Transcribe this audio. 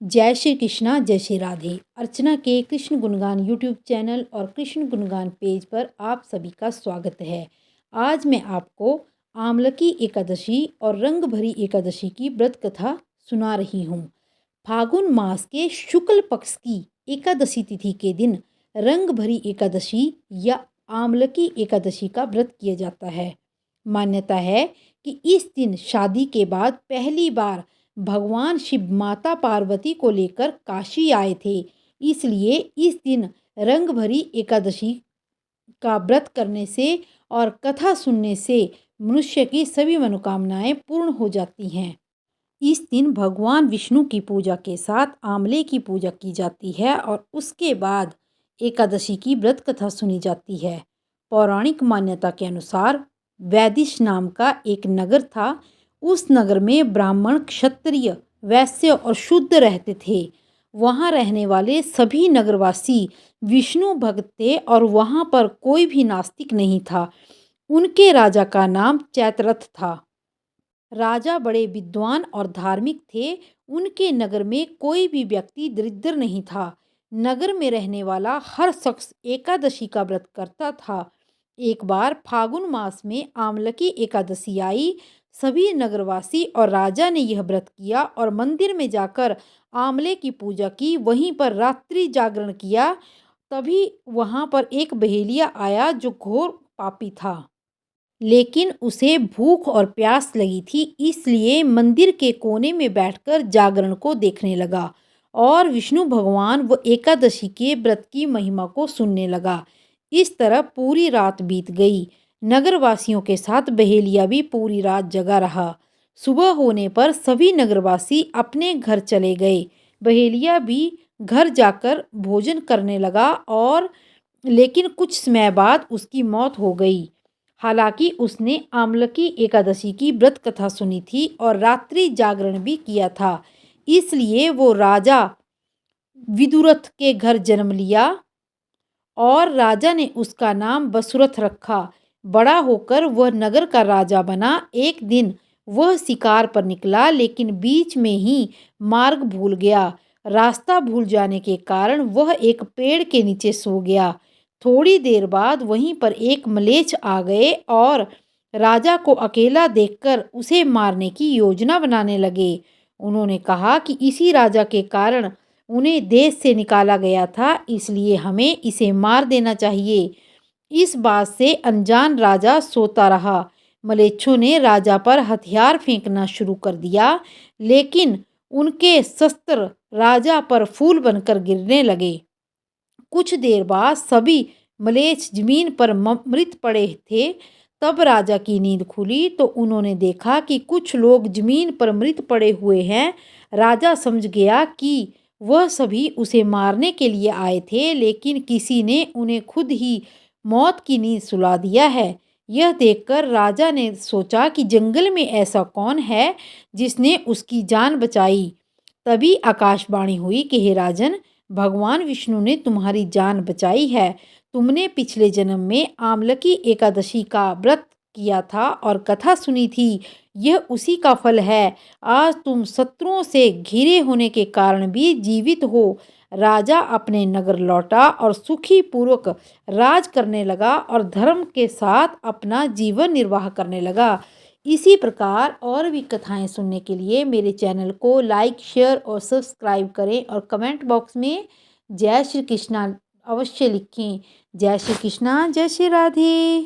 जय श्री कृष्णा, जय श्री राधे। अर्चना के कृष्ण गुणगान यूट्यूब चैनल और कृष्ण गुणगान पेज पर आप सभी का स्वागत है। आज मैं आपको आमलकी एकादशी और रंग भरी एकादशी की व्रत कथा सुना रही हूँ। फागुन मास के शुक्ल पक्ष की एकादशी तिथि के दिन रंग भरी एकादशी या आमलकी एकादशी का व्रत किया जाता है। मान्यता है कि इस दिन शादी के बाद पहली बार भगवान शिव माता पार्वती को लेकर काशी आए थे। इसलिए इस दिन रंग भरी एकादशी का व्रत करने से और कथा सुनने से मनुष्य की सभी मनोकामनाएं पूर्ण हो जाती हैं। इस दिन भगवान विष्णु की पूजा के साथ आंवले की पूजा की जाती है और उसके बाद एकादशी की व्रत कथा सुनी जाती है। पौराणिक मान्यता के अनुसार वैदिश नाम का एक नगर था। उस नगर में ब्राह्मण, क्षत्रिय, वैश्य और शूद्र रहते थे। वहाँ रहने वाले सभी नगरवासी विष्णु भक्त थे और वहाँ पर कोई भी नास्तिक नहीं था। उनके राजा का नाम चैत्ररथ था। राजा बड़े विद्वान और धार्मिक थे। उनके नगर में कोई भी व्यक्ति दरिद्र नहीं था। नगर में रहने वाला हर शख्स एकादशी का व्रत करता था। एक बार फागुन मास में आमलकी एकादशी आई। सभी नगरवासी और राजा ने यह व्रत किया और मंदिर में जाकर आंवले की पूजा की। वहीं पर रात्रि जागरण किया। तभी वहां पर एक बहेलिया आया जो घोर पापी था, लेकिन उसे भूख और प्यास लगी थी। इसलिए मंदिर के कोने में बैठकर जागरण को देखने लगा और विष्णु भगवान व एकादशी के व्रत की महिमा को सुनने लगा। इस तरह पूरी रात बीत गई। नगरवासियों के साथ बहेलिया भी पूरी रात जगा रहा। सुबह होने पर सभी नगरवासी अपने घर चले गए। बहेलिया भी घर जाकर भोजन करने लगा और लेकिन कुछ समय बाद उसकी मौत हो गई। हालांकि उसने आमलकी एकादशी की व्रत कथा सुनी थी और रात्रि जागरण भी किया था। इसलिए वो राजा विदुरथ के घर जन्म लिया और राजा ने उसका नाम वसुरथ रखा। बड़ा होकर वह नगर का राजा बना। एक दिन वह शिकार पर निकला, लेकिन बीच में ही मार्ग भूल गया। रास्ता भूल जाने के कारण वह एक पेड़ के नीचे सो गया। थोड़ी देर बाद वहीं पर एक मलेच्छ आ गए और राजा को अकेला देखकर उसे मारने की योजना बनाने लगे। उन्होंने कहा कि इसी राजा के कारण उन्हें देश से निकाला गया था, इसलिए हमें इसे मार देना चाहिए। इस बात से अनजान राजा सोता रहा। मलेच्छों ने राजा पर हथियार फेंकना शुरू कर दिया, लेकिन उनके शस्त्र राजा पर फूल बनकर गिरने लगे। कुछ देर बाद सभी मलेच्छ जमीन पर मृत पड़े थे। तब राजा की नींद खुली तो उन्होंने देखा कि कुछ लोग जमीन पर मृत पड़े हुए हैं। राजा समझ गया कि वह सभी उसे मारने के लिए आए थे, लेकिन किसी ने उन्हें खुद ही मौत की नींद सुला दिया है। यह देखकर राजा ने सोचा कि जंगल में ऐसा कौन है जिसने उसकी जान बचाई। तभी आकाशवाणी हुई कि हे राजन, भगवान विष्णु ने तुम्हारी जान बचाई है। तुमने पिछले जन्म में आमलकी एकादशी का व्रत किया था और कथा सुनी थी। यह उसी का फल है। आज तुम शत्रुओं से घिरे होने के कारण भी जीवित हो। राजा अपने नगर लौटा और सुखी पूर्वक राज करने लगा और धर्म के साथ अपना जीवन निर्वाह करने लगा। इसी प्रकार और भी कथाएं सुनने के लिए मेरे चैनल को लाइक, शेयर और सब्सक्राइब करें और कमेंट बॉक्स में जय श्री कृष्णा अवश्य लिखें। जय श्री कृष्णा, जय श्री राधे।